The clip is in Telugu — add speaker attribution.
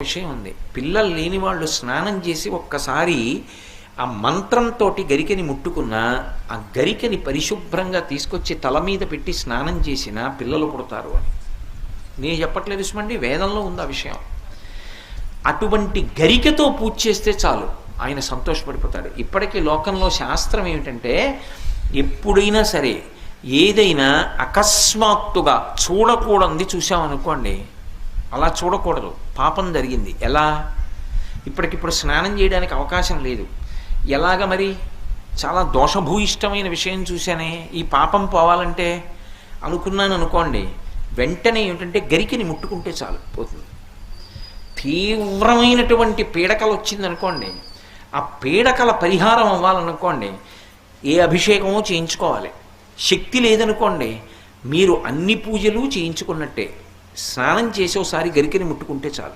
Speaker 1: విషయం ఉంది. పిల్లలు లేని వాళ్ళు స్నానం చేసి ఒక్కసారి ఆ మంత్రంతో గరికని ముట్టుకున్నా ఆ గరికని పరిశుభ్రంగా తీసుకొచ్చి తల మీద పెట్టి స్నానం చేసినా పిల్లలు పుడతారు అని నేను చెప్పట్లేదు సుమండి, వేదంలో ఉంది ఆ విషయం. అటువంటి గరికతో పూజ చేస్తే చాలు, ఆయన సంతోషపడిపోతాడు. ఇప్పటికీ లోకంలో శాస్త్రం ఏమిటంటే, ఎప్పుడైనా సరే ఏదైనా అకస్మాత్తుగా చూడకూడనిది చూసామనుకోండి, అలా చూడకూడదు, పాపం జరిగింది. ఎలా? ఇప్పటికిప్పుడు స్నానం చేయడానికి అవకాశం లేదు, ఎలాగ మరి? చాలా దోషభూయిష్టమైన విషయం చూశానే, ఈ పాపం పోవాలంటే అనుకున్నాను అనుకోండి, వెంటనే ఏమిటంటే గరికిని ముట్టుకుంటే చాలు, పోతుంది. తీవ్రమైనటువంటి పీడకలు వచ్చిందనుకోండి, ఆ పీడకల పరిహారం అవ్వాలనుకోండి, ఏ అభిషేకమో చేయించుకోవాలి. శక్తి లేదనుకోండి, మీరు అన్ని పూజలు చేయించుకున్నట్టే. స్నానం చేసి ఒకసారి గరికని ముట్టుకుంటే చాలు.